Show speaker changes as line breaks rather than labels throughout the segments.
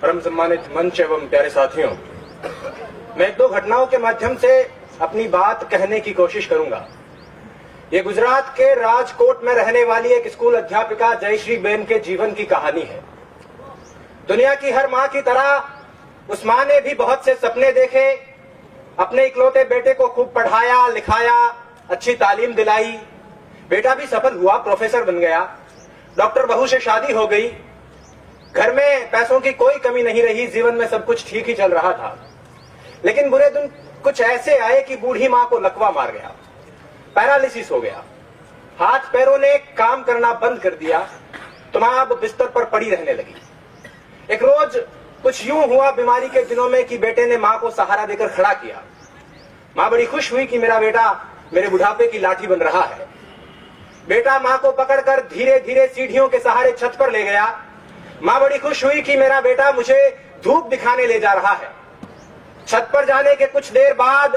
परम सम्मानित मंच एवं प्यारे साथियों, मैं दो घटनाओं के माध्यम से अपनी बात कहने की कोशिश करूंगा। ये गुजरात के राजकोट में रहने वाली एक स्कूल अध्यापिका जयश्री बेन के जीवन की कहानी है। दुनिया की हर मां की तरह उस मां ने भी बहुत से सपने देखे, अपने इकलौते बेटे को खूब पढ़ाया लिखाया, अच्छी तालीम दिलाई। बेटा भी सफल हुआ, प्रोफेसर बन गया, डॉक्टर बहू से शादी हो गई, घर में पैसों की कोई कमी नहीं रही, जीवन में सब कुछ ठीक ही चल रहा था। लेकिन बुरे दिन कुछ ऐसे आए कि बूढ़ी मां को लकवा मार गया, पैरालिसिस हो गया, हाथ पैरों ने काम करना बंद कर दिया, तो मां अब बिस्तर पर पड़ी रहने लगी। एक रोज कुछ यूं हुआ बीमारी के दिनों में कि बेटे ने मां को सहारा देकर खड़ा किया। मां बड़ी खुश हुई कि मेरा बेटा मेरे बुढ़ापे की लाठी बन रहा है। बेटा मां को पकड़कर धीरे धीरे सीढ़ियों के सहारे छत पर ले गया। मां बड़ी खुश हुई कि मेरा बेटा मुझे धूप दिखाने ले जा रहा है। छत पर जाने के कुछ देर बाद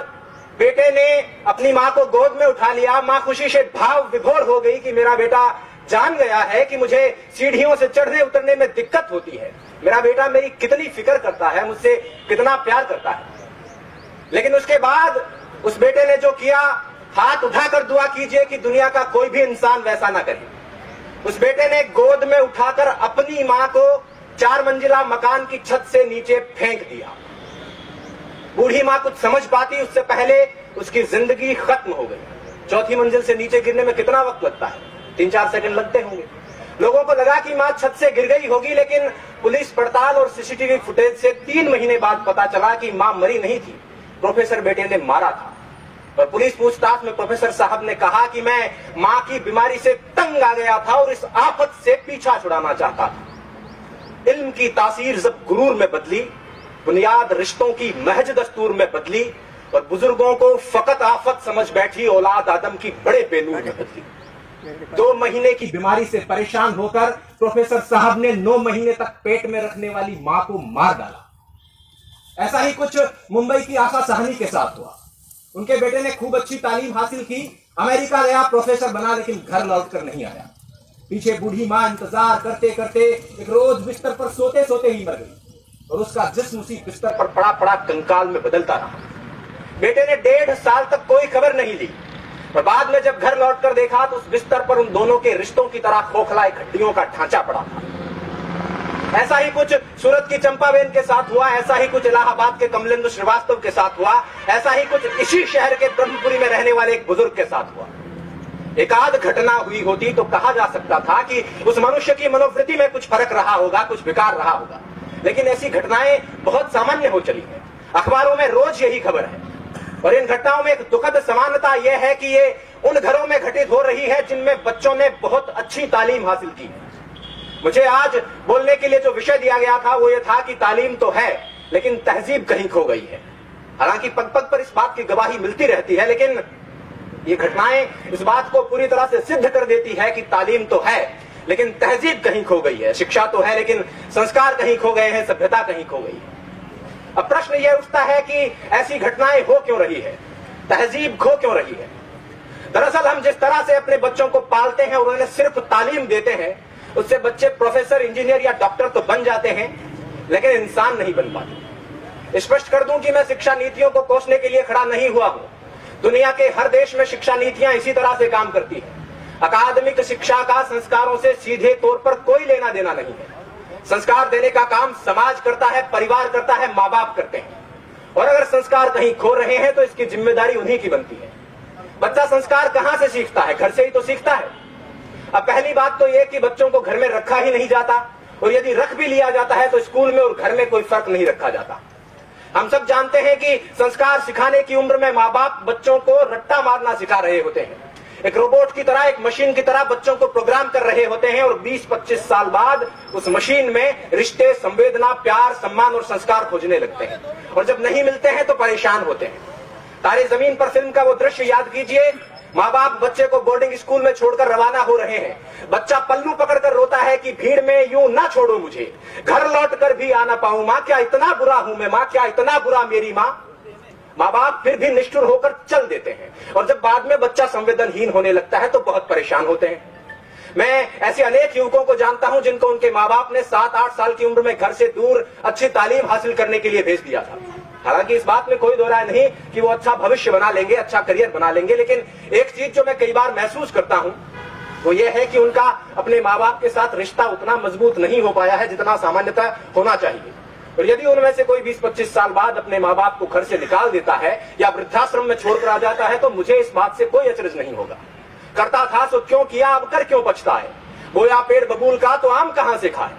बेटे ने अपनी मां को गोद में उठा लिया। मां खुशी से भाव विभोर हो गई कि मेरा बेटा जान गया है कि मुझे सीढ़ियों से चढ़ने उतरने में दिक्कत होती है। मेरा बेटा मेरी कितनी फिक्र करता है, मुझसे कितना प्यार करता है। लेकिन उसके बाद उस बेटे ने जो किया, हाथ उठाकर दुआ कीजिए कि दुनिया का कोई भी इंसान वैसा ना करे। उस बेटे ने गोद में उठाकर अपनी मां को 4 मंजिला मकान की छत से नीचे फेंक दिया। बूढ़ी मां कुछ समझ पाती उससे पहले उसकी जिंदगी खत्म हो गई। 4थी मंजिल से नीचे गिरने में कितना वक्त लगता है? 3-4 सेकंड लगते होंगे। लोगों को लगा कि मां छत से गिर गई होगी, लेकिन पुलिस पड़ताल और सीसीटीवी फुटेज से 3 महीने बाद पता चला कि मां मरी नहीं थी, प्रोफेसर बेटे ने मारा था। और पुलिस पूछताछ में प्रोफेसर साहब ने कहा कि मैं मां की बीमारी से तंग आ गया था और इस आफत से पीछा छुड़ाना चाहता था। इल्म की तासीर जब गुरूर में बदली, बुनियाद रिश्तों की महज दस्तूर में बदली और बुजुर्गों को फकत आफत समझ बैठी औलाद आदम की बड़े बेनूर में बदली। 2 महीने की बीमारी से परेशान होकर प्रोफेसर साहब ने 9 महीने तक पेट में रखने वाली मां को मार डाला। ऐसा ही कुछ मुंबई की आशा साहनी के साथ हुआ। उनके बेटे ने खूब अच्छी तालीम हासिल की, अमेरिका गया, प्रोफेसर बना, लेकिन घर लौटकर नहीं आया। पीछे बूढ़ी मां इंतजार करते करते एक रोज बिस्तर पर सोते सोते ही मर गई और उसका जिस्म उसी बिस्तर पर पड़ा पड़ा कंकाल में बदलता रहा। बेटे ने 1.5 साल तक कोई खबर नहीं ली और बाद में जब घर लौटकर देखा तो उस बिस्तर पर उन दोनों के रिश्तों की तरह खोखला एक हड्डियों का ढांचा पड़ा था। ऐसा ही कुछ सूरत की चंपाबेन के साथ हुआ, ऐसा ही कुछ इलाहाबाद के कमलेंद्र श्रीवास्तव के साथ हुआ, ऐसा ही कुछ इसी शहर के ब्रह्मपुरी में रहने वाले एक बुजुर्ग के साथ हुआ। एक आध घटना हुई होती तो कहा जा सकता था कि उस मनुष्य की मनोवृत्ति में कुछ फर्क रहा होगा, कुछ विकार रहा होगा। लेकिन ऐसी घटनाएं बहुत सामान्य हो चली है, अखबारों में रोज यही खबर है। और इन घटनाओं में एक दुखद समानता यह है कि ये उन घरों में घटित हो रही है जिनमें बच्चों ने बहुत अच्छी तालीम हासिल की। मुझे आज बोलने के लिए जो विषय दिया गया था वो ये था कि तालीम तो है लेकिन तहजीब कहीं खो गई है। हालांकि पग पग पर इस बात की गवाही मिलती रहती है, लेकिन ये घटनाएं इस बात को पूरी तरह से सिद्ध कर देती है कि तालीम तो है लेकिन तहजीब कहीं खो गई है। शिक्षा तो है लेकिन संस्कार कहीं खो गए हैं, सभ्यता कहीं खो गई है। अब प्रश्न यह उठता है कि ऐसी घटनाएं हो क्यों रही है, तहजीब खो क्यों रही है। दरअसल हम जिस तरह से अपने बच्चों को पालते हैं और उन्हें सिर्फ तालीम देते हैं, उससे बच्चे प्रोफेसर, इंजीनियर या डॉक्टर तो बन जाते हैं लेकिन इंसान नहीं बन पाते। स्पष्ट कर दूं कि मैं शिक्षा नीतियों को कोसने के लिए खड़ा नहीं हुआ हूं। दुनिया के हर देश में शिक्षा नीतियां इसी तरह से काम करती है। अकादमिक शिक्षा का संस्कारों से सीधे तौर पर कोई लेना देना नहीं है। संस्कार देने का काम समाज करता है, परिवार करता है, माँ बाप करते हैं। और अगर संस्कार कहीं खो रहे हैं तो इसकी जिम्मेदारी उन्हीं की बनती है। बच्चा संस्कार कहां से सीखता है? घर से ही तो सीखता है। अब पहली बात तो यह कि बच्चों को घर में रखा ही नहीं जाता, और यदि रख भी लिया जाता है तो स्कूल में और घर में कोई फर्क नहीं रखा जाता। हम सब जानते हैं कि संस्कार सिखाने की उम्र में माँ बाप बच्चों को रट्टा मारना सिखा रहे होते हैं। एक रोबोट की तरह, एक मशीन की तरह बच्चों को प्रोग्राम कर रहे होते हैं और 20-25 साल बाद उस मशीन में रिश्ते, संवेदना, प्यार, सम्मान और संस्कार खोजने लगते हैं। और जब नहीं मिलते हैं तो परेशान होते हैं। तारे जमीन पर फिल्म का वो दृश्य याद कीजिए। माँ बाप बच्चे को बोर्डिंग स्कूल में छोड़कर रवाना हो रहे हैं। बच्चा पल्लू पकड़कर रोता है कि भीड़ में यूं ना छोड़ो मुझे, घर लौट कर भी आ ना पाऊं। माँ क्या इतना बुरा हूं मैं, माँ क्या इतना बुरा मेरी माँ। माँ बाप फिर भी निष्ठुर होकर चल देते हैं और जब बाद में बच्चा संवेदनहीन होने लगता है तो बहुत परेशान होते हैं। मैं ऐसे अनेक युवकों को जानता हूं जिनको उनके माँ बाप ने 7-8 साल की उम्र में घर से दूर अच्छी तालीम हासिल करने के लिए भेज दिया था। हालांकि इस बात में कोई दो राय नहीं कि वो अच्छा भविष्य बना लेंगे, अच्छा करियर बना लेंगे, लेकिन एक चीज जो मैं कई बार महसूस करता हूं वो ये है कि उनका अपने माँ बाप के साथ रिश्ता उतना मजबूत नहीं हो पाया है जितना सामान्यतः होना चाहिए। और यदि उनमें से कोई 20-25 साल बाद अपने माँ बाप को घर से निकाल देता है या वृद्धाश्रम में छोड़कर आ जाता है तो मुझे इस बात से कोई अचरज नहीं होगा। करता था सो क्यों किया, अब कर क्यों पछताए। बोया पेड़ बबूल का तो आम कहां से खाए।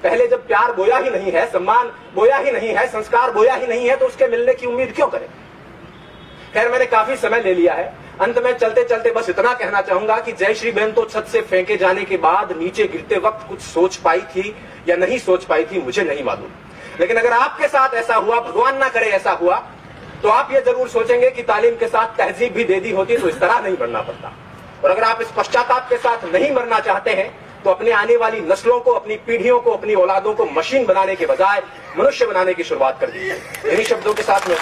पहले जब प्यार बोया ही नहीं है, सम्मान बोया ही नहीं है, संस्कार बोया ही नहीं है तो उसके मिलने की उम्मीद क्यों करें। खैर, मैंने काफी समय ले लिया है। अंत में चलते चलते बस इतना कहना चाहूंगा कि जयश्री बहन तो छत से फेंके जाने के बाद नीचे गिरते वक्त कुछ सोच पाई थी या नहीं सोच पाई थी मुझे नहीं मालूम, लेकिन अगर आपके साथ ऐसा हुआ, भगवान ना करे ऐसा हुआ, तो आप ये जरूर सोचेंगे कि तालीम के साथ तहजीब भी दे दी होती तो इस तरह नहीं बढ़ना पड़ता। और अगर आप इस पश्चाताप के साथ नहीं मरना चाहते हैं तो अपने आने वाली नस्लों को, अपनी पीढ़ियों को, अपनी औलादों को मशीन बनाने के बजाय मनुष्य बनाने की शुरुआत कर दीजिए। इन्हीं शब्दों के साथ मैं